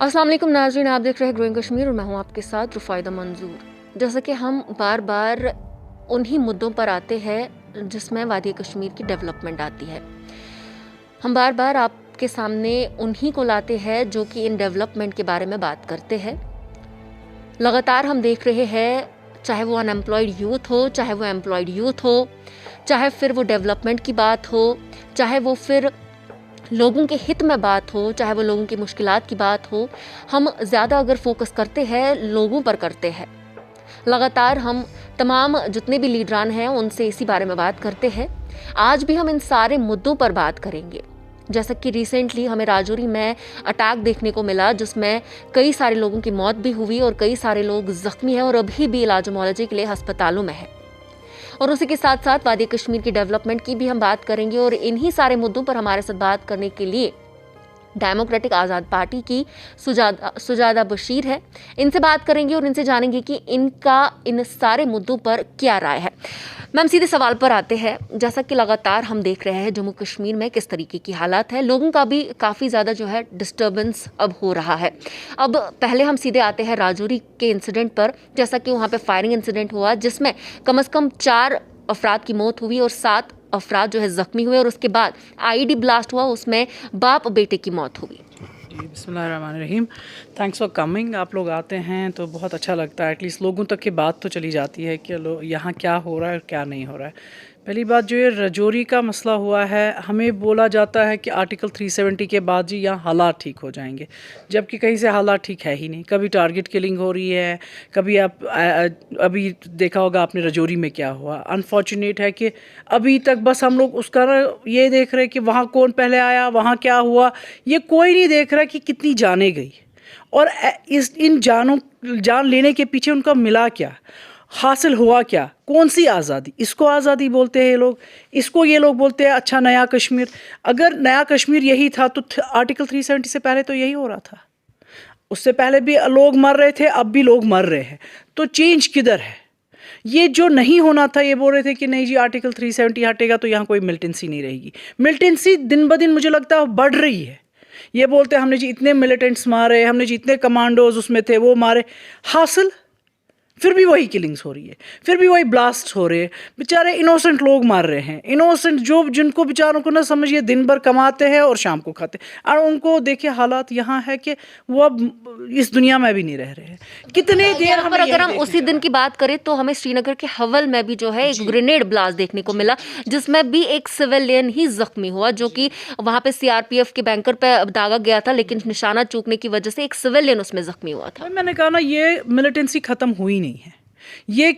अस्सलाम वालेकुम नाज़रीन, आप देख रहे हैं ग्रोइंग कश्मीर और मैं हूं आपके साथ रुफ़ायदा मंजूर। जैसा कि हम बार बार उन्हीं मुद्दों पर आते हैं जिसमें वादी कश्मीर की डेवलपमेंट आती है। हम बार बार आपके सामने उन्हीं को लाते हैं जो कि इन डेवलपमेंट के बारे में बात करते हैं। लगातार हम देख रहे हैं, चाहे वो अनएम्प्लॉयड यूथ हो, चाहे वो एम्प्लॉयड यूथ हो, चाहे फिर वो डेवलपमेंट की बात हो, चाहे वो फिर लोगों के हित में बात हो, चाहे वो लोगों की मुश्किलात की बात हो, हम ज़्यादा अगर फोकस करते हैं लोगों पर करते हैं। लगातार हम तमाम जितने भी लीडरान हैं उनसे इसी बारे में बात करते हैं। आज भी हम इन सारे मुद्दों पर बात करेंगे। जैसा कि रिसेंटली हमें राजौरी में अटैक देखने को मिला जिसमें कई सारे लोगों की मौत भी हुई और कई सारे लोग ज़ख्मी हैं और अभी भी इलाज मुआवजे के लिए अस्पतालों में है। और उसी के साथ साथ वादी कश्मीर की डेवलपमेंट की भी हम बात करेंगे और इन्हीं सारे मुद्दों पर हमारे साथ बात करने के लिए डेमोक्रेटिक आज़ाद पार्टी की सुजादा बशीर है। इनसे बात करेंगे और इनसे जानेंगे कि इनका इन सारे मुद्दों पर क्या राय है। मैम, सीधे सवाल पर आते हैं। जैसा कि लगातार हम देख रहे हैं जम्मू कश्मीर में किस तरीके की हालात है, लोगों का भी काफ़ी ज़्यादा जो है डिस्टर्बेंस अब हो रहा है। अब पहले हम सीधे आते हैं राजौरी के इंसिडेंट पर। जैसा कि वहाँ पे फायरिंग इंसिडेंट हुआ जिसमें कम से कम 4 अफराद की मौत हुई और 7 अफराद जो है ज़ख्मी हुए और उसके बाद आईईडी ब्लास्ट हुआ, उसमें बाप बेटे की मौत हुई। जी, बिस्मिल्लाहिर्रहमानिर्रहीम। Thanks for coming. आप लोग आते हैं तो बहुत अच्छा लगता है, एटलीस्ट लोगों तक की बात तो चली जाती है कि यहाँ क्या हो रहा है और क्या नहीं हो रहा है। पहली बात जो ये राजौरी का मसला हुआ है, हमें बोला जाता है कि आर्टिकल 370 के बाद जी यहाँ हालात ठीक हो जाएंगे, जबकि कहीं से हालात ठीक है ही नहीं। कभी टारगेट किलिंग हो रही है, कभी आप अभी देखा होगा आपने राजौरी में क्या हुआ। अनफॉर्चुनेट है कि अभी तक बस हम लोग उसका ये देख रहे हैं कि वहाँ कौन पहले आया, वहाँ क्या हुआ, ये कोई नहीं देख रहा कि कितनी जानें गई और इन जान लेने के पीछे उनका मिला क्या, हासिल हुआ क्या, कौन सी आज़ादी। इसको आज़ादी बोलते हैं ये लोग, इसको ये लोग बोलते हैं अच्छा नया कश्मीर। अगर नया कश्मीर यही था तो आर्टिकल 370 से पहले तो यही हो रहा था। उससे पहले भी लोग मर रहे थे, अब भी लोग मर रहे हैं, तो चेंज किधर है। ये जो नहीं होना था, ये बोल रहे थे कि नहीं जी आर्टिकल 370 हटेगा तो यहाँ कोई मिलिटेंसी नहीं रहेगी। मिलिटेंसी दिन ब दिन मुझे लगता है बढ़ रही है। ये बोलते हैं हमने जी इतने मिलिटेंट्स मारे, हमने जी इतने कमांडोज उसमें थे वो मारे, हासिल फिर भी वही किलिंग्स हो रही है, फिर भी वही ब्लास्ट हो रहे हैं। बेचारे इनोसेंट लोग मार रहे हैं, इनोसेंट जो जिनको बेचारों को ना समझिए दिन भर कमाते हैं और शाम को खाते हैं। और उनको देखिए हालात यहाँ है कि वो अब इस दुनिया में भी नहीं रह रहे हैं। कितने देर यहाँ पर अगर हम उसी दिन की बात करें तो हमें श्रीनगर के हवल में भी जो है एक ग्रेनेड ब्लास्ट देखने को मिला जिसमें भी एक सिविलियन ही जख्मी हुआ, जो कि वहाँ पे सीआरपीएफ के बैंकर पे दागा गया था, लेकिन निशाना चूकने की वजह से एक सिविलियन उसमें जख्मी हुआ था। मैंने कहा ना ये मिलिटेंसी ख़त्म हुई नहीं है, ये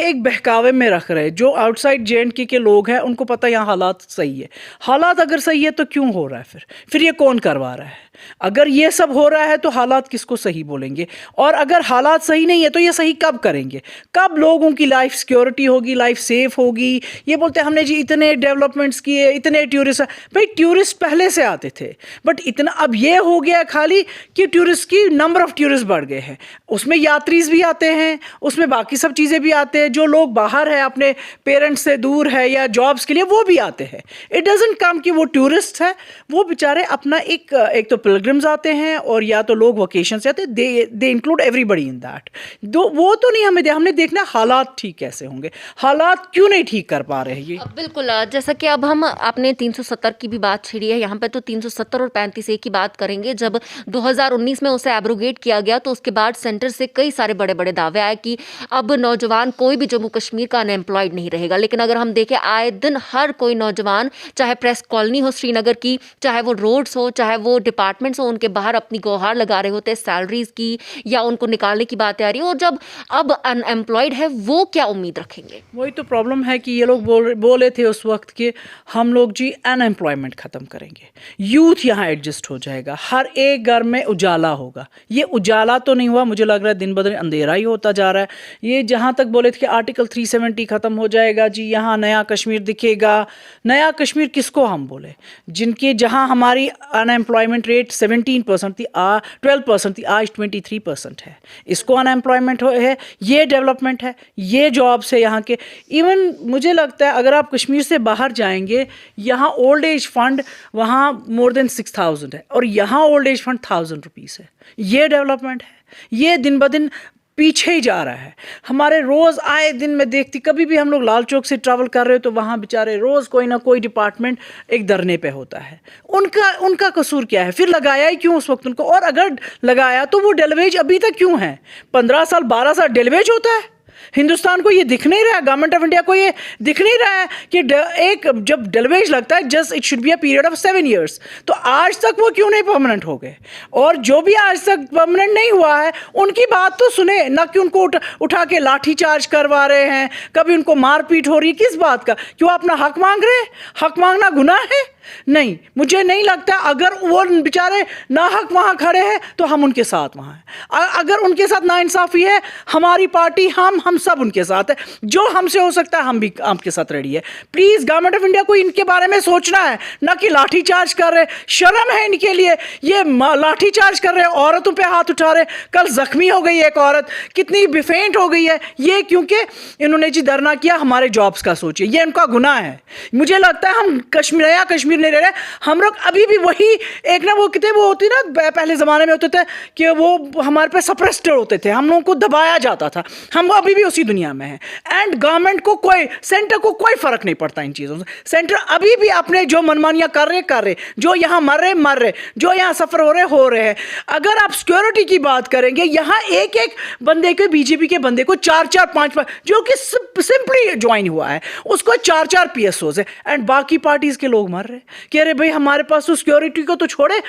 एक बहकावे में रख रहे हैं। जो आउटसाइड JNK के लोग हैं उनको पता है यहाँ हालात सही है। हालात अगर सही है तो क्यों हो रहा है, फिर ये कौन करवा रहा है। अगर ये सब हो रहा है तो हालात किसको सही बोलेंगे, और अगर हालात सही नहीं है तो ये सही कब करेंगे, कब लोगों की लाइफ सिक्योरिटी होगी, लाइफ सेफ होगी। ये बोलते हैं हमने जी इतने डेवलपमेंट्स किए, इतने टूरिस्ट। भाई टूरिस्ट पहले से आते थे, बट इतना अब ये हो गया खाली कि टूरिस्ट की नंबर ऑफ टूरिस्ट बढ़ गए हैं। उसमें यात्रीज भी आते हैं, उसमें बाकी सब चीज़ें भी आते हैं, जो लोग बाहर है अपने पेरेंट्स से दूर है या जॉब्स के लिए वो भी आते हैं। इट डजंट कम कि वो टूरिस्ट है, वो बेचारे अपना एक तो पिलग्रिम्स आते हैं और या तो लोग वोकेशन से आते हैं। They include everybody in that. वो तो नहीं हमने देखना हालात ठीक कैसे होंगे, हालात क्यों नहीं ठीक कर पा रहे हैं ये। बिल्कुल, जैसा कि अब हम आपने 370 की भी बात छेड़ी है, यहाँ पे तो 370 और 35A की बात करेंगे। जब 2019 में उसे एब्रोगेट किया गया तो उसके बाद सेंटर से कई सारे बड़े बड़े दावे आए कि अब नौजवान कोई भी जम्मू कश्मीर का अनएम्प्लॉयड नहीं रहेगा। लेकिन अगर हम देखें आए दिन हर कोई नौजवान, चाहे प्रेस कॉलोनी हो श्रीनगर की, चाहे वो रोड्स हो, चाहे वो डिपार्टमेंट्स हो, उनके बाहर अपनी गुहार लगा रहे होते हैं सैलरीज की या उनको निकालने की बातें आ रही है। और जब अब अनएम्प्लॉयड है वो क्या उम्मीद रखेंगे। वही तो प्रॉब्लम है कि ये लोग बोले थे उस वक्त कि हम लोग जी अनएम्प्लॉयमेंट ख़त्म करेंगे, यूथ यहाँ एडजस्ट हो जाएगा, हर एक घर में उजाला होगा। ये उजाला तो नहीं हुआ, मुझे लग रहा है दिन ब दिन अंधेरा ही होता जा रहा रहा है। ये जहाँ तक बोले थे कि आर्टिकल 370 ख़त्म हो जाएगा जी, यहाँ नया कश्मीर दिखेगा। नया कश्मीर किसको हम बोले? जिनके जहाँ हमारी अनएम्प्लॉयमेंट रेट 17% थी, 12% थी, आज 23% है। इसको अनएम्प्लॉयमेंट है, ये डेवलपमेंट है, ये जॉब्स है यहाँ के। इवन मुझे लगता है अगर आप कश्मीर से बाहर जाएंगे, यहाँ ओल्ड एज फंड वहाँ मोर देन 6000 है और यहाँ ओल्ड एज फंड 1000 रुपीज़ है। ये डेवलपमेंट है। ये दिन ब दिन पीछे ही जा रहा है। हमारे रोज़ आए दिन में देखती, कभी भी हम लोग लाल चौक से ट्रैवल कर रहे हो तो वहाँ बेचारे रोज़ कोई ना कोई डिपार्टमेंट एक धरने पे होता है। उनका कसूर क्या है? फिर लगाया ही क्यों उस वक्त उनको? और अगर लगाया तो वो डेलवेज अभी तक क्यों है? 15 साल 12 साल डेलवेज होता है। हिंदुस्तान को ये दिख नहीं रहा है, गवर्नमेंट ऑफ इंडिया को ये दिख नहीं रहा है कि एक जब डेलवेज लगता है just it should be a period of 7 years, तो आज तक वो क्यों नहीं परमानेंट हो गए? और जो भी आज तक परमानेंट नहीं हुआ है उनकी बात तो सुने ना, कि उनको उठा के लाठी चार्ज करवा रहे हैं, कभी उनको मारपीट हो रही है। किस बात का? क्यों अपना हक मांग रहे हैं? हक मांगना गुनाह है? नहीं, मुझे नहीं लगता। अगर वो बेचारे ना हक वहाँ खड़े हैं तो हम उनके साथ वहाँ हैं। अगर उनके साथ नाइंसाफ़ी है, हमारी पार्टी, हम सब उनके साथ है। जो हमसे हो सकता है हम भी आपके साथ रेडी है। प्लीज़ गवर्नमेंट ऑफ इंडिया को इनके बारे में सोचना है, ना कि लाठी चार्ज कर रहे। शर्म है इनके लिए। ये लाठी चार्ज कर रहे, औरतों पे हाथ उठा रहे। कल जख्मी हो गई एक औरत, कितनी बेफेंट हो गई है, ये क्योंकि इन्होंने जी धरना किया हमारे जॉब्स का। सोचिए, ये इनका गुनाह है। मुझे लगता है हम नया कश्मीर नहीं रह रहे। हम लोग अभी भी वही एक ना, वो कितने वो होती ना, पहले ज़माने में होते थे कि वो हमारे पे सप्रेस्ड होते थे, हम लोगों को दबाया जाता था। हम अभी भी उसी दुनिया में हैं। एंड गवर्नमेंट को सेंटर को कोई फ़र्क नहीं पड़ता इन चीज़ों से। सेंटर अभी भी अपने जो मनमानियाँ कर रहे, जो यहाँ मर रहे, जो यहाँ सफ़र हो रहे हैं। अगर आप सिक्योरिटी की बात करेंगे, यहाँ एक बंदे के, बीजेपी के बंदे को 4-4 5-5 जो कि सिंपली ज्वाइन हुआ है, उसको 4-4 PSOs है। एंड बाकी पार्टीज़ के लोग मर रहे, कह रहे भाई हमारे पास तो सिक्योरिटी को तो छोड़े।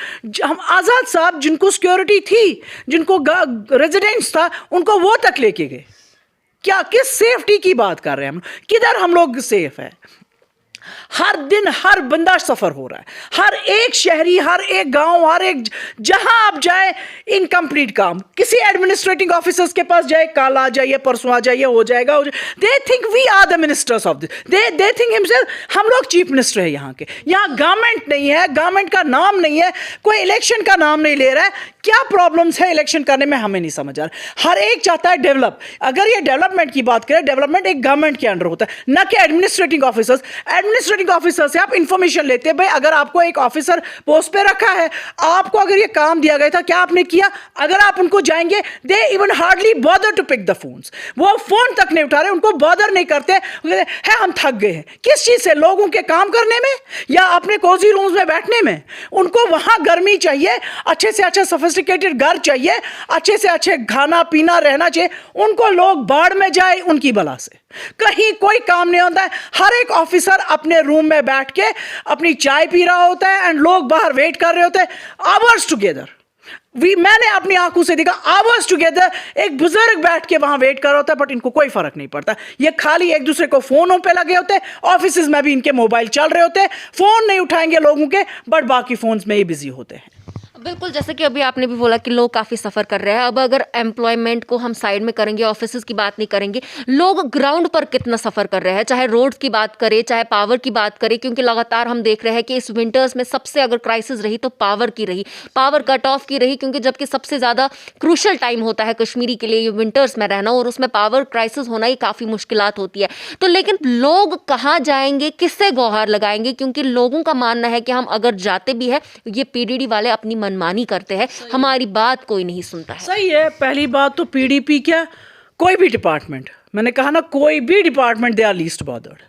हम आज़ाद साहब जिनको सिक्योरिटी थी, जिनको रेजिडेंस था, उनको वो तक लेके गए। क्या किस सेफ्टी की बात कर रहे हैं हम? किधर हम लोग सेफ है? हर दिन हर बंदा सफ़र हो रहा है, हर एक शहरी, हर एक गांव, हर एक जहां आप जाए इनकम्प्लीट काम। किसी एडमिनिस्ट्रेटिंग ऑफिसर्स के पास जाए, कल आ जाइए, परसों आ जाइए, हो जाएगा। They think we are the ministers of this, they think himself हम लोग चीफ मिनिस्टर है यहाँ के। यहाँ गवर्नमेंट नहीं है, गवर्नमेंट का नाम नहीं है, कोई इलेक्शन का नाम नहीं ले रहा है। क्या प्रॉब्लम्स है इलेक्शन करने में, हमें नहीं समझ आ रहा। हर एक चाहता है डेवलप। अगर ये डेवलपमेंट की बात करें, डेवलपमेंट एक गवर्नमेंट के अंडर होता है, ना कि एडमिनिस्ट्रेटिंग ऑफिसर्स। एडमिनिस्ट्रेटिंग ऑफिसर से आप इंफॉर्मेशन लेते हैं। भाई अगर आपको एक ऑफिसर पोस्ट पे रखा है, आपको अगर ये काम दिया गया था, क्या आपने किया? अगर आप उनको जाएंगे, they even hardly bother to pick the phones. वो फोन तक नहीं उठा रहे, उनको बॉदर नहीं करते है। हम थक गए हैं किस चीज़ से? लोगों के काम करने में या अपने कोजी रूम्स में बैठने में? उनको वहाँ गर्मी चाहिए, अच्छे से अच्छा सोफिस्टिकेटेड घर चाहिए, अच्छे से अच्छे खाना पीना रहना चाहिए। उनको लोग बाढ़ में जाए उनकी बला से, कहीं कोई काम नहीं होता है। हर एक ऑफिसर अपने रूम में बैठ के अपनी चाय पी रहा होता है एंड लोग बाहर वेट कर रहे होते हैं आवर्स टुगेदर। मैंने अपनी आंखों से देखा, आवर्स टुगेदर एक बुजुर्ग बैठ के वहां वेट कर रहा होता है, बट इनको कोई फर्क नहीं पड़ता। ये खाली एक दूसरे को फोनों पे लगे होते हैं। ऑफिस में भी इनके मोबाइल चल रहे होते हैं, फोन नहीं उठाएंगे लोगों के, बट बाकी फोन्स में ही बिजी होते हैं। बिल्कुल, जैसे कि अभी आपने भी बोला कि लोग काफ़ी सफ़र कर रहे हैं। अब अगर एम्प्लॉयमेंट को हम साइड में करेंगे, ऑफिसेज़ की बात नहीं करेंगे, लोग ग्राउंड पर कितना सफ़र कर रहे हैं, चाहे रोड्स की बात करें, चाहे पावर की बात करें, क्योंकि लगातार हम देख रहे हैं कि इस विंटर्स में सबसे अगर क्राइसिस रही तो पावर की रही, पावर कट ऑफ की रही, क्योंकि जबकि सबसे ज़्यादा क्रूशल टाइम होता है कश्मीरी के लिए ये विंटर्स में रहना, और उसमें पावर क्राइसिस होना ही काफ़ी मुश्किलात होती है। तो लेकिन लोग कहाँ जाएंगे, किससे गुहार लगाएंगे? क्योंकि लोगों का मानना है कि हम अगर जाते भी है, ये PDD वाले अपनी मनमानी करते हैं, हमारी बात कोई नहीं सुनता है। सही है। पहली बात तो PDP क्या, कोई भी डिपार्टमेंट, मैंने कहा ना, कोई भी department they are least bothered.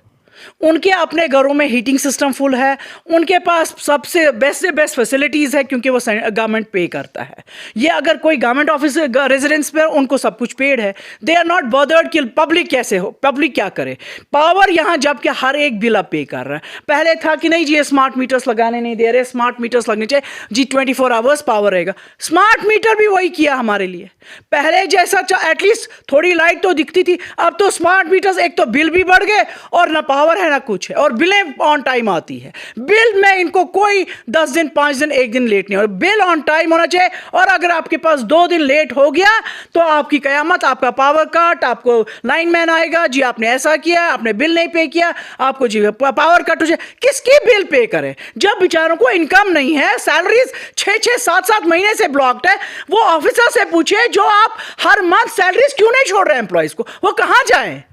उनके अपने घरों में हीटिंग सिस्टम फुल है, उनके पास सबसे बेस्ट से बेस्ट फैसिलिटीज़ है, क्योंकि वो गवर्नमेंट पे करता है। ये अगर कोई गवर्नमेंट ऑफिस रेजिडेंस पे, उनको सब कुछ पेड है। दे आर नॉट बॉदर्ड कि पब्लिक कैसे हो, पब्लिक क्या करे। पावर यहाँ जबकि हर एक बिल अब पे कर रहा है। पहले था कि नहीं जी ये स्मार्ट मीटर्स लगाने नहीं दे रहे, स्मार्ट मीटर्स लगने चाहिए जी, 24 आवर्स पावर रहेगा। स्मार्ट मीटर भी वही किया हमारे लिए। पहले जैसा एटलीस्ट थोड़ी लाइट तो दिखती थी, अब तो स्मार्ट मीटर्स एक तो बिल भी बढ़ गए और ना पावर पावर है ना कुछ है, और बिलें ऑन टाइम आती है। बिल में इनको कोई 10 दिन 5 दिन 1 दिन लेट नहीं हो, बिल ऑन टाइम होना चाहिए। और अगर आपके पास 2 दिन लेट हो गया तो आपकी कयामत, आपका पावर कट, आपको लाइनमैन आएगा जी आपने ऐसा किया, आपने बिल नहीं पे किया, आपको जी पावर कट हो जाए। किसकी बिल पे करे जब बेचारों को इनकम नहीं है, सैलरीज 6-6 7-7 महीने से ब्लॉक्ड है। वो ऑफिसर से पूछे जो आप हर मंथ सैलरीज क्यों नहीं छोड़ रहे हैं एम्प्लॉइज को, वो कहां जाए,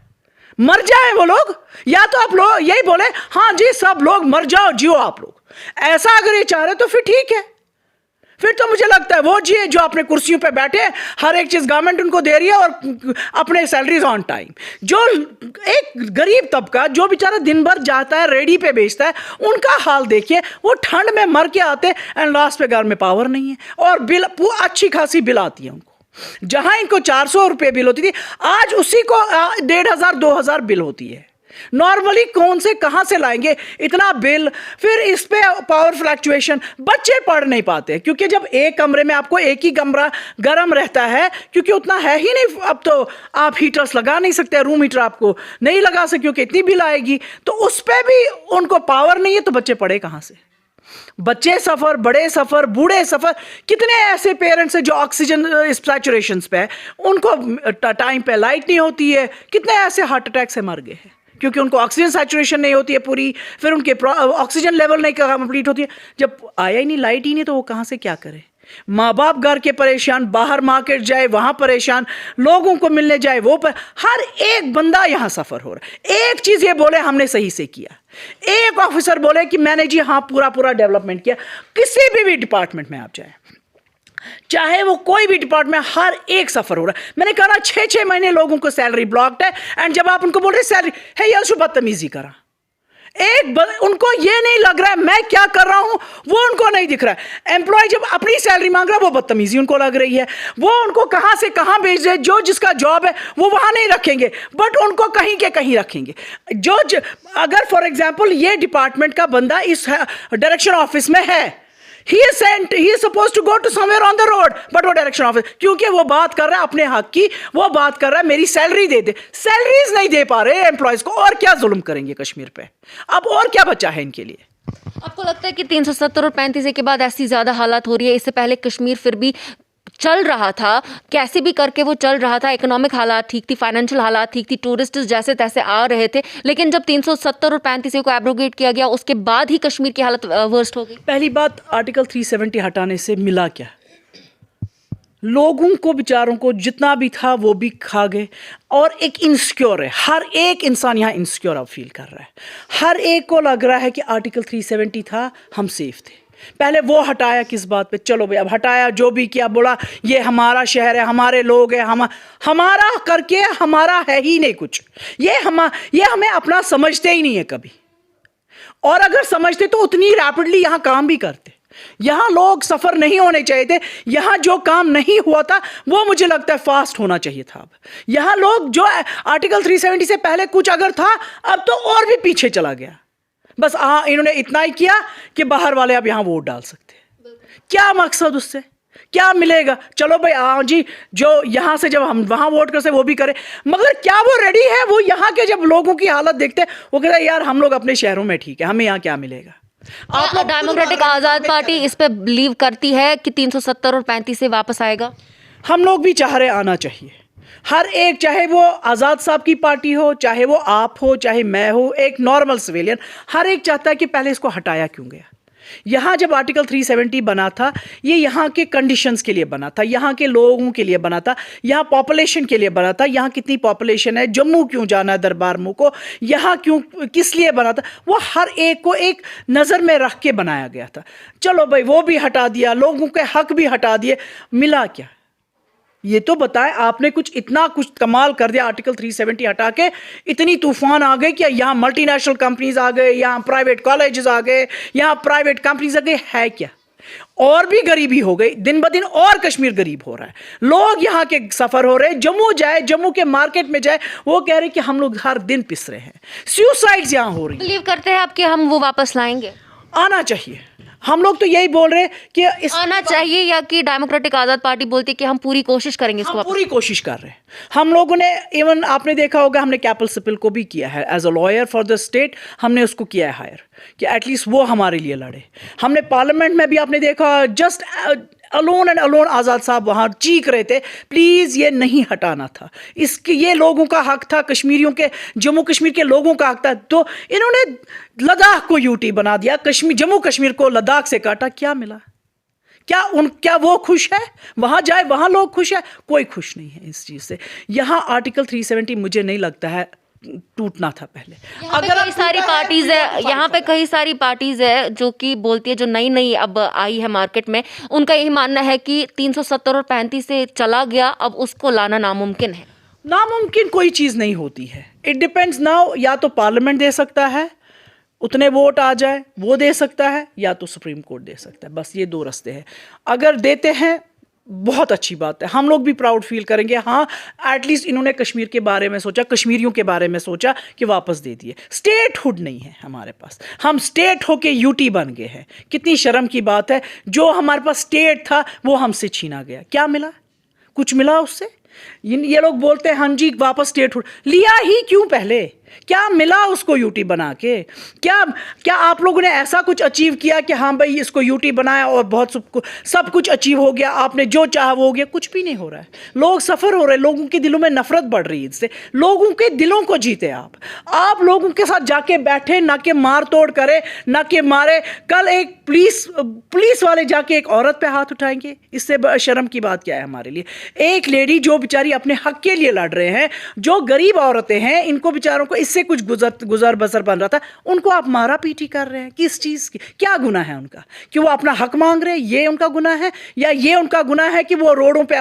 मर जाए वो लोग? या तो आप लोग यही बोले हाँ जी सब लोग मर जाओ जियो आप लोग, ऐसा अगर ये चाह रहे तो फिर ठीक है। फिर तो मुझे लगता है वो जी जो अपने कुर्सियों पे बैठे हैं, हर एक चीज गवर्नमेंट उनको दे रही है और अपने सैलरीज ऑन टाइम। जो एक गरीब तबका जो बेचारा दिन भर जाता है रेडी पे बेचता है, उनका हाल देखिए, वो ठंड में मर के आते हैं एंड लास्ट पे घर में पावर नहीं है और बिल अच्छी खासी बिल आती है उनको। जहां इनको 400 रुपये बिल होती थी, आज उसी को 1500-2000 बिल होती है। नॉर्मली कौन से कहां से लाएंगे इतना बिल? फिर इस पे पावर फ्लैक्चुएशन, बच्चे पढ़ नहीं पाते क्योंकि जब एक कमरे में आपको एक ही कमरा गर्म रहता है, क्योंकि उतना है ही नहीं, अब तो आप हीटर्स लगा नहीं सकते, रूम हीटर आपको नहीं लगा सकते क्योंकि इतनी बिल आएगी, तो उस पर भी उनको पावर नहीं है, तो बच्चे पढ़े कहां से? बच्चे सफर, बड़े सफर, बूढ़े सफर। कितने ऐसे पेरेंट्स हैं जो ऑक्सीजन सैचुरेशन पे है, उनको टाइम पे लाइट नहीं होती है, कितने ऐसे हार्ट अटैक से मर गए हैं क्योंकि उनको ऑक्सीजन सैचुरेशन नहीं होती है पूरी, फिर उनके ऑक्सीजन लेवल नहीं कंप्लीट होती है। जब आया ही नहीं, लाइट ही नहीं, तो वो कहाँ से क्या करे? माँ बाप घर के परेशान, बाहर मार्केट जाए वहां परेशान, लोगों को मिलने जाए वो पर, हर एक बंदा यहां सफर हो रहा है। एक चीज ये बोले हमने सही से किया, एक ऑफिसर बोले कि मैंने जी हाँ पूरा डेवलपमेंट किया। किसी भी डिपार्टमेंट में आप जाए, चाहे वो कोई भी डिपार्टमेंट, हर एक सफर हो रहा है। मैंने कहा 6-6 महीने लोगों को सैलरी ब्लॉक्ड है, एंड जब आप उनको बोल रहे सैलरी है, ये बदतमीजी करा। उनको ये नहीं लग रहा है मैं क्या कर रहा हूं, वो उनको नहीं दिख रहा है। एम्प्लॉय जब अपनी सैलरी मांग रहा है, वो बदतमीजी उनको लग रही है। वो उनको कहां से कहां भेज रहे, जो जिसका जॉब है वो वहां नहीं रखेंगे, बट उनको कहीं के कहीं रखेंगे। अगर फॉर एग्जाम्पल ये डिपार्टमेंट का बंदा इस डायरेक्शन ऑफिस में है, he is supposed to go to somewhere on the road, but वो डायरेक्शन ऑफिस, क्योंकि वो बात कर रहा है अपने हक की, वो बात कर रहा है मेरी सैलरी दे दे। सैलरीज नहीं दे पा रहे एम्प्लॉयज को, और क्या जुल्म करेंगे कश्मीर पे? अब और क्या बचा है इनके लिए? आपको लगता है कि 370 और 35 के बाद ऐसी ज्यादा हालात हो रही है? इससे पहले कश्मीर फिर भी चल रहा था, कैसे भी करके वो चल रहा था, इकोनॉमिक हालात ठीक थी, फाइनेंशियल हालात ठीक थी, टूरिस्ट जैसे तैसे आ रहे थे, लेकिन जब 370 और 35 को एब्रोगेट किया गया उसके बाद ही कश्मीर की हालत वर्स्ट हो गई। पहली बात, आर्टिकल 370 हटाने से मिला क्या? लोगों को बेचारों को जितना भी था वो भी खा गए, और एक इनसिक्योर है, हर एक इंसान यहाँ इनसिक्योर अब फील कर रहा है। हर एक को लग रहा है कि आर्टिकल 370 था, हम सेफ थे। पहले वो हटाया किस बात पे? चलो भाई अब हटाया, जो भी किया, बोला ये हमारा शहर है, हमारे लोग हैं, हमारा करके हमारा है ही नहीं कुछ। ये हमें अपना समझते ही नहीं है कभी, और अगर समझते तो उतनी रैपिडली यहाँ काम भी करते। यहाँ लोग सफर नहीं होने चाहिए थे, यहाँ जो काम नहीं हुआ था वो मुझे लगता है फास्ट होना चाहिए था। अब यहाँ लोग जो आर्टिकल 370 से पहले कुछ अगर था, अब तो और भी पीछे चला गया। बस इन्होंने इतना ही किया कि बाहर वाले अब यहाँ वोट डाल सकते हैं। क्या मकसद उससे? क्या मिलेगा? चलो भाई जी, जो यहाँ से जब हम वहाँ वोट कर से वो भी करें, मगर क्या वो रेडी है? वो यहाँ के जब लोगों की हालत देखते हैं वो कहते हैं यार हम लोग अपने शहरों में ठीक है, हमें यहाँ क्या मिलेगा? आप लोग डेमोक्रेटिक आज़ाद पार्टी इस पे बिलीव करती है कि 370 और 35 से वापस आएगा? हम लोग भी चाह रहे आना चाहिए। हर एक, चाहे वो आज़ाद साहब की पार्टी हो, चाहे वो आप हो, चाहे मैं हो, एक नॉर्मल सिविलियन, हर एक चाहता है कि पहले इसको हटाया क्यों गया। यहाँ जब आर्टिकल 370 बना था, ये यहाँ के कंडीशंस के लिए बना था, यहाँ के लोगों के लिए बना था, यहाँ पॉपुलेशन के लिए बना था। यहाँ कितनी पॉपुलेशन है, जम्मू क्यों जाना है दरबार मुँह को, यहाँ क्यों, किस लिए बना था, वो हर एक को एक नज़र में रख के बनाया गया था। चलो भाई वो भी हटा दिया, लोगों के हक भी हटा दिए, मिला क्या? ये तो बताएं, आपने इतना कुछ कमाल कर दिया आर्टिकल 370 हटा के, इतनी तूफान आ गए कि यहाँ मल्टीनेशनल कंपनीज आ गए, यहाँ प्राइवेट कॉलेजेस आ गए, यहाँ प्राइवेट कंपनीज आ गए, है क्या? और भी गरीबी हो गई, दिन ब दिन और कश्मीर गरीब हो रहा है। लोग यहाँ के सफर हो रहे हैं, जम्मू जाए, जम्मू के मार्केट में जाए, वो कह रहे कि हम लोग हर दिन पिस रहे हैं। सुसाइड्स यहाँ हो रही। बिलीव करते हैं आप कि हम वो वापस लाएंगे? आना चाहिए। हम लोग तो यही बोल रहे हैं कि इस आना चाहिए, या कि डेमोक्रेटिक आज़ाद पार्टी बोलती है कि हम पूरी कोशिश करेंगे इसको हम वापस। पूरी कोशिश कर रहे हैं। हम लोगों ने इवन आपने देखा होगा हमने कैपल सिपल को भी किया है as a lawyer for the state, हमने उसको किया है हायर कि एटलीस्ट वो हमारे लिए लड़े। हमने पार्लियामेंट में भी आपने देखा जस्ट अलोन एंड अलोन आज़ाद साहब वहाँ चीख रहे थे प्लीज़ ये नहीं हटाना था, इसके ये लोगों का हक था, कश्मीरियों के, जम्मू कश्मीर के लोगों का हक था। तो इन्होंने लद्दाख को यूटी बना दिया, जम्मू कश्मीर को लद्दाख से काटा। क्या मिला? क्या वो खुश है? वहां जाए वहां लोग खुश है? कोई खुश नहीं है इस चीज से। यहाँ आर्टिकल 370 मुझे नहीं लगता है टूटना था पहले। अगर कई सारी पार्टीज है, यहाँ पे कई सारी पार्टीज है जो कि बोलती है, जो नई नई अब आई है मार्केट में, उनका यही मानना है कि 370 और 35 से चला गया, अब उसको लाना नामुमकिन है। नामुमकिन कोई चीज नहीं होती है। इट डिपेंड्स नाउ, या तो पार्लियामेंट दे सकता है, उतने वोट आ जाए वो दे सकता है, या तो सुप्रीम कोर्ट दे सकता है। बस ये दो रास्ते हैं। अगर देते हैं बहुत अच्छी बात है, हम लोग भी प्राउड फील करेंगे। हाँ, एटलीस्ट इन्होंने कश्मीर के बारे में सोचा, कश्मीरियों के बारे में सोचा कि वापस दे दिए। स्टेटहुड नहीं है हमारे पास, हम स्टेट होके यूटी बन गए हैं। कितनी शर्म की बात है, जो हमारे पास स्टेट था वो हमसे छीना गया। क्या मिला? कुछ मिला उससे? ये लोग बोलते हैं हाँ जी वापस स्टेटहुड, लिया ही क्यों पहले? क्या मिला उसको यूटी बना के? क्या आप लोगों ने ऐसा कुछ अचीव किया कि हाँ भाई इसको यूटी बनाया और बहुत सब कुछ अचीव हो गया, आपने जो चाहा वो हो गया? कुछ भी नहीं हो रहा है। लोग सफ़र हो रहे हैं, लोगों के दिलों में नफरत बढ़ रही है इससे। लोगों के दिलों को जीते आप लोगों के साथ जाके बैठे, ना कि मार तोड़ करे, ना कि मारे। कल एक पुलिस वाले जाके एक औरत पे हाथ उठाएंगे, इससे शर्म की बात क्या है हमारे लिए? एक लेडी जो बेचारी अपने हक के लिए लड़ रहे हैं, जो गरीब औरतें हैं, इनको बेचारों को इससे कुछ गुजर बसर बन रहा था, उनको आप मारा पीटी कर रहे हैं। किस चीज़ की? क्या गुनाह है उनका कि वो अपना हक मांग रहे हैं? ये उनका गुनाह है? या ये उनका गुनाह है कि वो रोडों पे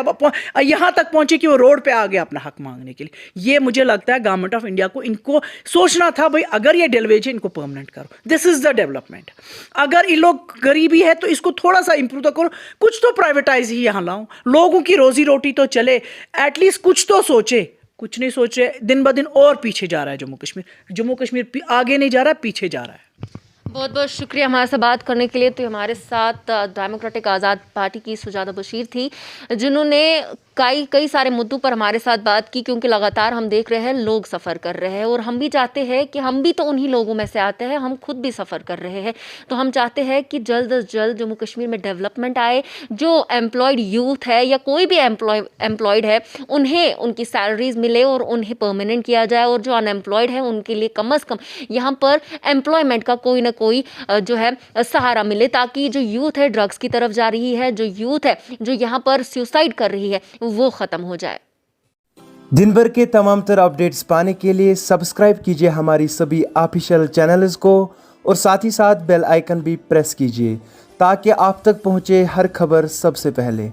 यहाँ तक पहुंचे कि वो रोड पे आ गए अपना हक मांगने के लिए? ये मुझे लगता है गवर्नमेंट ऑफ इंडिया को इनको सोचना था, भाई अगर ये डेलवेज है इनको परमानेंट करो। This is the development. अगर ये लोग गरीबी है तो इसको थोड़ा सा इंप्रूव तो करो, कुछ तो प्राइवेटाइज ही यहाँ लाओ, लोगों की रोजी रोटी तो चले, एटलीस्ट कुछ तो सोचे। कुछ नहीं सोच रहे, दिन ब दिन और पीछे जा रहा है जम्मू कश्मीर आगे नहीं जा रहा है, पीछे जा रहा है। बहुत बहुत शुक्रिया हमारे साथ बात करने के लिए। तो हमारे साथ डेमोक्रेटिक आज़ाद पार्टी की सुजाता बशीर थी, जिन्होंने कई सारे मुद्दों पर हमारे साथ बात की, क्योंकि लगातार हम देख रहे हैं लोग सफ़र कर रहे हैं और हम भी चाहते हैं कि हम भी तो उन्हीं लोगों में से आते हैं, हम खुद भी सफ़र कर रहे हैं। तो हम चाहते हैं कि जल्द से जल्द जम्मू कश्मीर में डेवलपमेंट आए, जो एम्प्लॉयड यूथ है या कोई भी एम्प्लॉयड है उन्हें उनकी सैलरीज मिले और उन्हें परमानेंट किया जाए, और जो अनएम्प्लॉयड है उनके लिए कम से कम यहाँ पर एम्प्लॉयमेंट का कोई ना कोई जो है सहारा मिले, ताकि जो यूथ है ड्रग्स की तरफ जा रही है, जो यूथ है जो यहाँ पर सुसाइड कर रही है, वो खत्म हो जाए। दिन भर के तमाम तरह अपडेट्स पाने के लिए सब्सक्राइब कीजिए हमारी सभी ऑफिशियल चैनल्स को, और साथ ही साथ बेल आइकन भी प्रेस कीजिए ताकि आप तक पहुंचे हर खबर सबसे पहले।